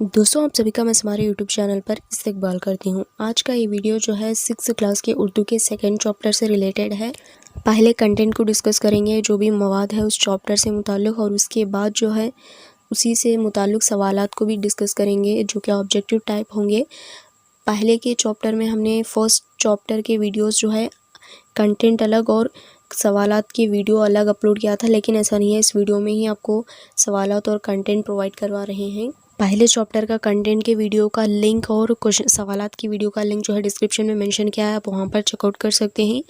دوستوں آپ سبھی کا میں ہمارے یوٹیوب چینل پر استقبال کرتی ہوں۔ آج کا یہ ویڈیو جو ہے 6th کلاس کے اردو کے سیکنڈ چیپٹر سے ریلیٹڈ ہے۔ پہلے کنٹینٹ کو ڈسکس کریں گے، جو بھی مواد ہے اس چیپٹر سے متعلق، اور اس کے بعد جو ہے اسی سے متعلق سوالات کو بھی ڈسکس کریں گے جو کہ آبجیکٹیو ٹائپ ہوں گے۔ پہلے کے چیپٹر میں ہم نے فرسٹ چیپٹر کے ویڈیوز جو ہے کنٹینٹ الگ اور سوالات کی ویڈیو الگ اپلوڈ کیا تھا، لیکن ایسا نہیں ہے، اس ویڈیو میں ہی آپ کو سوالات اور کنٹینٹ پرووائڈ کروا رہے ہیں۔ پہلے چیپٹر کا کنٹینٹ کے ویڈیو کا لنک اور سوالات کی ویڈیو کا لنک جو ہے ڈسکرپشن میں منشن کیا ہے، آپ وہاں پر چیک آؤٹ کر سکتے ہیں۔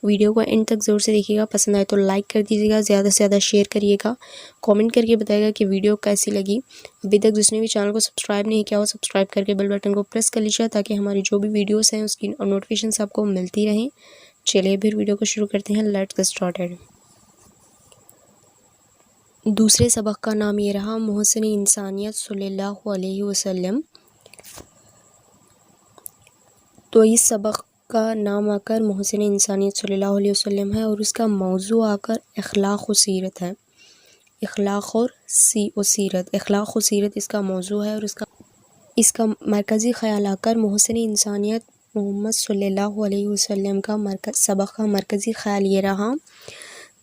ویڈیو کو اینڈ تک ضرور سے دیکھیے گا، پسند آئے تو لائک کر دیجیے گا، زیادہ سے زیادہ شیئر کریے گا، کامنٹ کر کے بتائے گا کہ ویڈیو کیسی لگی۔ ابھی تک جس نے بھی چینل کو سبسکرائب نہیں کیا ہو، سبسکرائب کر کے بیل بٹن کو پریس کر لیجیے تاکہ ہماری جو بھی ویڈیوز ہیں اس کی نوٹیفیکیشنز آپ کو ملتی رہیں۔ چلیے پھر ویڈیو کو شروع کرتے ہیں، لیٹس گیٹ اسٹارٹڈ۔ دوسرے سبق کا نام یہ رہا محسن انسانیت صلی اللہ علیہ وسلم۔ تو اس سبق کا نام آ کر محسن انسانیت صلی اللہ علیہ وسلم ہے، اور اس کا موضوع آ کر اخلاق و سیرت ہے۔ اخلاق اور سیرت، اخلاق و سیرت اس کا موضوع ہے، اور اس کا مرکزی خیال آ کر محسن انسانیت محمد صلی اللہ علیہ وسلم کا سبق کا مرکزی خیال یہ رہا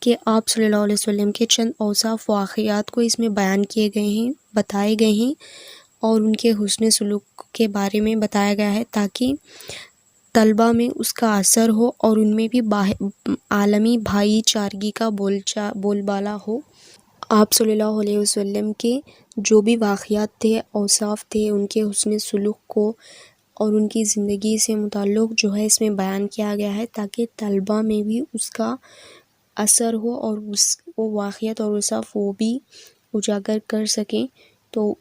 کہ آپ صلی اللہ علیہ وسلم کے چند اوصاف واقعات کو اس میں بیان کیے گئے ہیں، بتائے گئے ہیں، اور ان کے حسن سلوک کے بارے میں بتایا گیا ہے تاکہ طلبہ میں اس کا اثر ہو اور ان میں بھی عالمی بھائی چارگی کا بول بالا ہو۔ آپ صلی اللہ علیہ وسلم کے جو بھی واقعات تھے، اوصاف تھے، ان کے حسن سلوک کو اور ان کی زندگی سے متعلق جو ہے اس میں بیان کیا گیا ہے تاکہ طلبہ میں بھی اس کا اثر ہو اور وہ واقعات اور اوصاف وہ بھی اجاگر کر سکیں۔ تو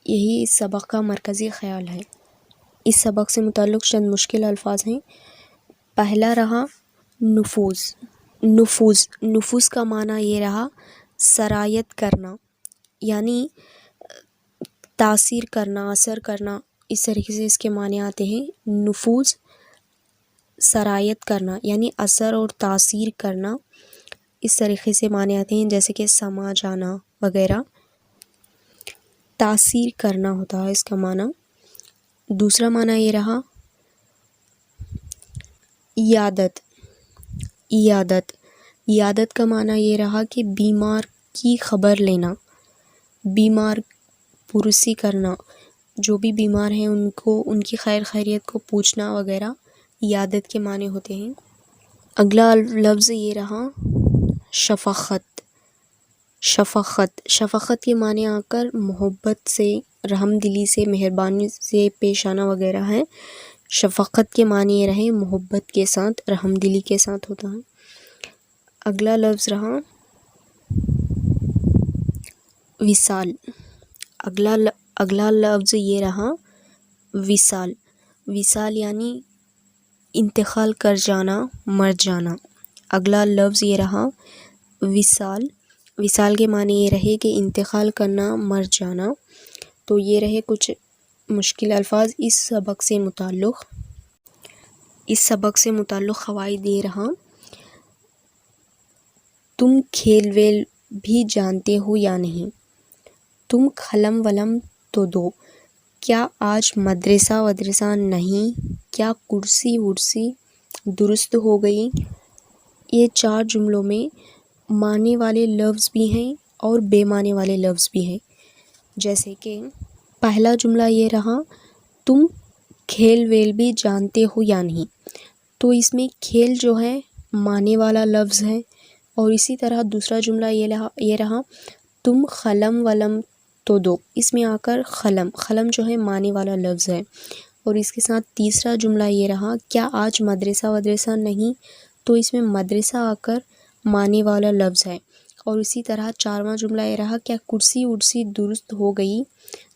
یہی اس سبق کا مرکزی خیال ہے۔ اس سبق سے متعلق چند مشکل الفاظ ہیں۔ پہلا رہا نفوذ۔ نفوذ کا معنی یہ رہا سرایت کرنا، یعنی تاثیر کرنا، اثر کرنا، اس طریقے سے اس کے معنی آتے ہیں۔ نفوذ سرایت کرنا یعنی اثر اور تاثیر کرنا، اس طریقے سے معنی آتے ہیں، جیسے کہ سما جانا وغیرہ۔ تاثیر کرنا ہوتا ہے اس کا معنی۔ دوسرا معنی یہ رہا عیادت۔ عیادت کا معنی یہ رہا کہ بیمار کی خبر لینا، بیمار پرسی کرنا، جو بھی بیمار ہیں ان کی خیر خیریت کو پوچھنا وغیرہ عیادت کے معنی ہوتے ہیں۔ اگلا لفظ یہ رہا شفقت۔ شفقت کے معنی آ کر محبت سے، رحم دلی سے، مہربانی سے پیش آنا وغیرہ ہے۔ شفقت کے معنی یہ رہے محبت کے ساتھ، رحم دلی کے ساتھ ہوتا ہے۔ اگلا لفظ رہا وصال۔ اگلا لفظ یہ رہا وصال۔ وصال یعنی انتقال کر جانا، مر جانا۔ اگلا لفظ یہ رہا وصال۔ وصال کے معنی یہ رہے کہ انتقال کرنا، مر جانا۔ تو یہ رہے کچھ مشکل الفاظ اس سبق سے متعلق۔ اس سبق سے متعلق قواعد یہ رہا تم کھیل ویل بھی جانتے ہو یا نہیں؟ تم قلم ولم تو دو، کیا آج مدرسہ ودرسہ نہیں؟ کیا کرسی ورسی درست ہو گئی؟ یہ 4 جملوں میں معنی والے لفظ بھی ہیں اور بے معنی والے لفظ بھی ہیں۔ جیسے کہ پہلا جملہ یہ رہا تم کھیل ویل بھی جانتے ہو یا نہیں، تو اس میں کھیل جو ہے معنی والا لفظ ہے، اور اسی طرح دوسرا جملہ یہ رہا تم قلم ولم تو دو، اس میں آ کر قلم جو ہے معنی والا لفظ ہے، اور اس کے ساتھ تیسرا جملہ یہ رہا کیا آج مدرسہ ودرسہ نہیں، تو اس میں مدرسہ آ کر معنی والا لفظ ہے، اور اسی طرح چارواں جملہ یہ رہا کیا کرسی ورسی درست ہو گئی،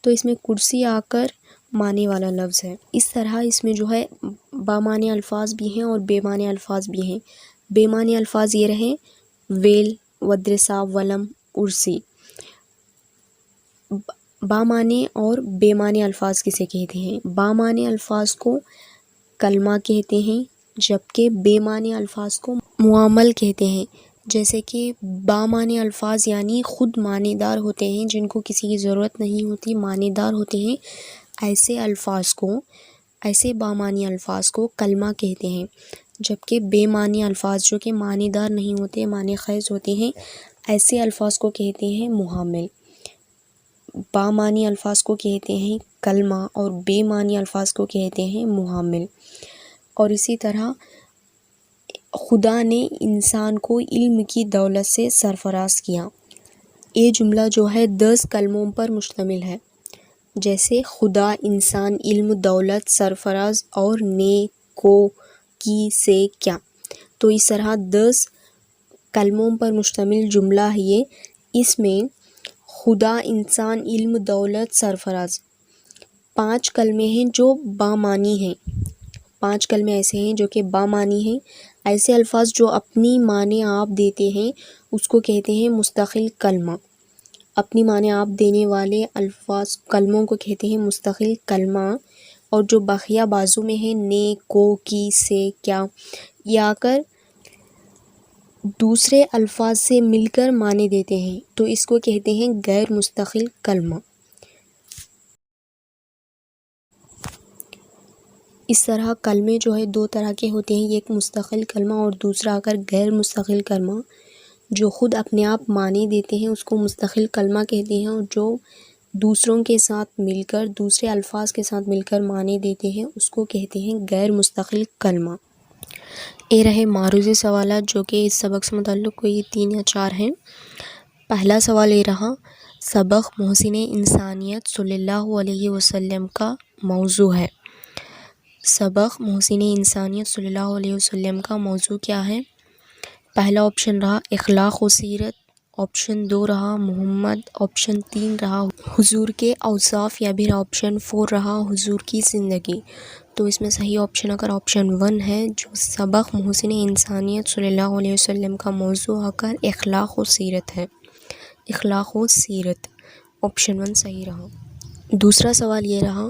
تو اس میں کرسی آ کر معنی والا لفظ ہے۔ اس طرح اس میں جو ہے بامعنی الفاظ بھی ہیں اور بے معنی الفاظ بھی ہیں۔ بے معنی الفاظ یہ رہیں ویل، ودرسہ، ولم، ارسی۔ بامعنی اور بے معنی الفاظ کسے کہتے ہیں؟ بامعنی الفاظ کو کلمہ کہتے ہیں، جبکہ بے معنی الفاظ کو معامل کہتے ہیں۔ جیسے کہ بامعنی الفاظ یعنی خود معنی دار ہوتے ہیں، جن کو کسی کی ضرورت نہیں ہوتی، معنی دار ہوتے ہیں، ایسے بامعنی الفاظ کو کلمہ کہتے ہیں، جبکہ بے معنی الفاظ جو کہ معنی دار نہیں ہوتے، معنی خیز ہوتے ہیں، ایسے الفاظ کو کہتے ہیں محمل۔ بامعنی الفاظ کو کہتے ہیں کلمہ اور بے معنی الفاظ کو کہتے ہیں محمل۔ اور اسی طرح خدا نے انسان کو علم کی دولت سے سرفراز کیا، یہ جملہ جو ہے 10 کلموں پر مشتمل ہے، جیسے خدا، انسان، علم، دولت، سرفراز اور نیکو کی سے کیا۔ تو اس طرح 10 کلموں پر مشتمل جملہ ہے یہ۔ اس میں خدا، انسان، علم، دولت، سرفراز 5 کلمے ہیں جو بامعنی ہیں، 5 کلمے ایسے ہیں جو کہ بامعنی ہیں۔ ایسے الفاظ جو اپنی معنی آپ دیتے ہیں اس کو کہتے ہیں مستقل کلمہ، اپنی معنی آپ دینے والے الفاظ کلموں کو کہتے ہیں مستقل کلمہ۔ اور جو بقیہ بازو میں ہیں نے، کو، کی، سے، کیا، یہ آ کر دوسرے الفاظ سے مل کر معنی دیتے ہیں، تو اس کو کہتے ہیں غیر مستقل کلمہ۔ اس طرح کلمے جو ہے 2 طرح کے ہوتے ہیں، ایک مستقل کلمہ اور دوسرا آ کر غیر مستقل کلمہ۔ جو خود اپنے آپ معنی دیتے ہیں اس کو مستقل کلمہ کہتے ہیں، اور جو دوسروں کے ساتھ مل کر، دوسرے الفاظ کے ساتھ مل کر معنی دیتے ہیں اس کو کہتے ہیں غیر مستقل کلمہ۔ یہ رہے معروضی سوالات جو کہ اس سبق سے متعلق کوئی 3 یا 4 ہیں۔ پہلا سوال یہ رہا، سبق محسن انسانیت صلی اللہ علیہ وسلم کا موضوع ہے۔ سبق محسن انسانیت صلی اللہ علیہ وسلم کا موضوع کیا ہے؟ پہلا آپشن رہا اخلاق و سیرت، آپشن 2 رہا محمد، آپشن 3 رہا حضور کے اوصاف، یا پھر آپشن 4 رہا حضور کی زندگی۔ تو اس میں صحیح آپشن اگر آپشن 1 ہے، جو سبق محسن انسانیت صلی اللہ علیہ وسلم کا موضوع آ کر اخلاق و سیرت ہے، اخلاق و سیرت، آپشن 1 صحیح رہا۔ دوسرا سوال یہ رہا،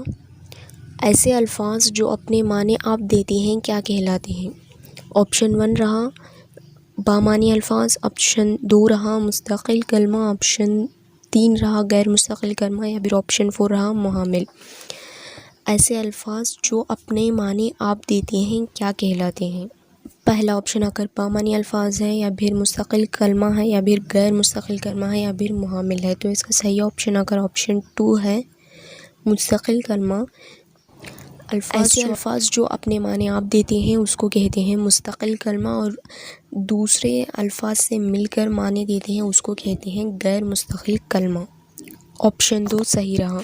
ایسے الفاظ جو اپنے معنی آپ دیتے ہیں کیا کہلاتے ہیں؟ آپشن 1 رہا بامعنی الفاظ، آپشن 2 رہا مستقل کلمہ، آپشن 3 رہا غیر مستقل کلمہ، یا پھر آپشن 4 رہا محمل۔ ایسے الفاظ جو اپنے معنی آپ دیتے ہیں کیا کہلاتے ہیں؟ پہلا آپشن اگر بامعنی الفاظ ہے، یا پھر مستقل کلمہ ہے، یا پھر غیر مستقل کلمہ ہے، یا پھر محمل ہے، تو اس کا صحیح آپشن اگر آپشن 2 ہے مستقل کلمہ۔ ایسے الفاظ جو اپنے معنی آپ دیتے ہیں اس کو کہتے ہیں مستقل کلمہ، اور دوسرے الفاظ سے مل کر معنی دیتے ہیں اس کو کہتے ہیں غیر مستقل کلمہ۔ آپشن 2 صحیح رہا۔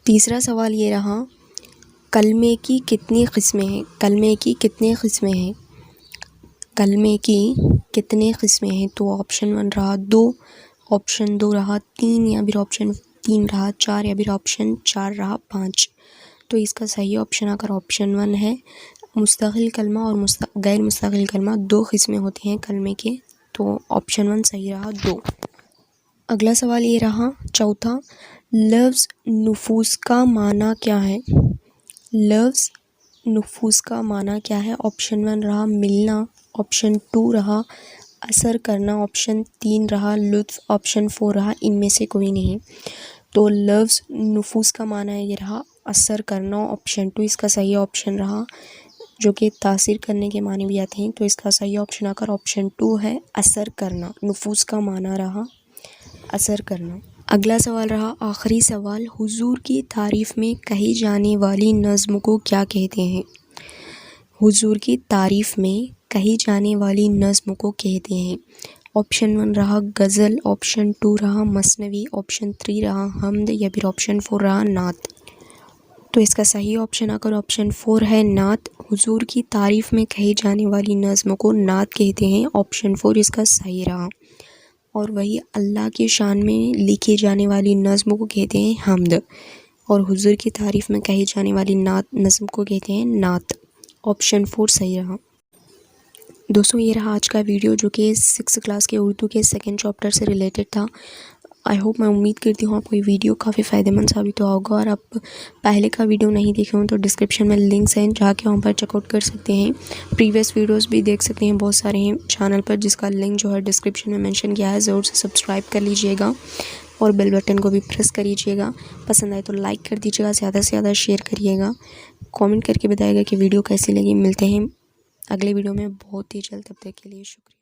تیسرا سوال یہ رہا، کلمے کی کتنی قسمیں ہیں؟ کلمے کی کتنے قسمیں ہیں؟ کلمے کی کتنے قسمیں ہیں؟ تو آپشن 1 رہا 2، آپشن 2 رہا 3، یا پھر آپشن 3 رہا 4، یا پھر آپشن 4 رہا 5۔ تو اس کا صحیح آپشن اگر آپشن 1 ہے، مستقل کلمہ اور غیر مستقل کلمہ 2 قسمیں ہوتی ہیں کلمے کے، تو آپشن 1 صحیح رہا 2۔ اگلا سوال یہ رہا چوتھا، لفظ نفوذ کا معنی کیا ہے؟ لفظ نفوذ کا معنی کیا ہے؟ آپشن 1 رہا ملنا، آپشن 2 رہا اثر کرنا، آپشن 3 رہا لطف، آپشن 4 رہا ان میں سے کوئی نہیں۔ تو لفظ نفوذ کا معنی یہ رہا اثر کرنا، آپشن 2 اس کا صحیح آپشن رہا، جو کہ تاثیر کرنے کے معنی بھی آتے ہیں، تو اس کا صحیح آپشن اگر آپشن 2 ہے اثر کرنا، نفوذ کا معنی رہا اثر کرنا۔ اگلا سوال رہا آخری سوال، حضور کی تعریف میں کہی جانے والی نظم کو کیا کہتے ہیں؟ حضور کی تعریف میں کہی جانے والی نظم کو کہتے ہیں۔ آپشن 1 رہا غزل، آپشن 2 رہا مثنوی، آپشن 3 رہا حمد، یا پھر آپشن 4 رہا نعت۔ تو اس کا صحیح آپشن اگر آپشن 4 ہے نعت، حضور کی تعریف میں کہی جانے والی نظم کو نعت کہتے ہیں، آپشن 4 اس کا صحیح رہا۔ اور وہی اللہ کی شان میں لکھی جانے والی نظم کو کہتے ہیں حمد، اور حضور کی تعریف میں کہی جانے والی نظم کو کہتے ہیں نعت، آپشن 4 صحیح رہا۔ دوستوں یہ رہا آج کا ویڈیو جو کہ 6th کلاس کے اردو کے 2nd چیپٹر سے ریلیٹڈ تھا۔ آئی ہوپ، میں امید کرتی ہوں آپ کو یہ ویڈیو کافی فائدہ مند ثابت ہوا ہوگا، اور آپ پہلے کا ویڈیو نہیں دیکھے ہوں تو ڈسکرپشن میں لنکس ہیں، جا کے وہاں پر چیک آؤٹ کر سکتے ہیں. پریویس ویڈیوز بھی دیکھ سکتے ہیں، بہت سارے ہیں چینل پر، جس کا لنک جو ہے ڈسکرپشن میں مینشن کیا ہے. ضرور سے سبسکرائب کر لیجئے گا اور بیل بٹن کو بھی پریس کر لیجئے گا. پسند آئے تو لائک کر دیجئے گا، زیادہ سے زیادہ شیئر کریے گا. کامنٹ کر کے بتائے گا کہ ویڈیو کیسی لگی. ملتے ہیں اگلے ویڈیو میں بہت ہی جلد. تب تک کے لیے شکریہ.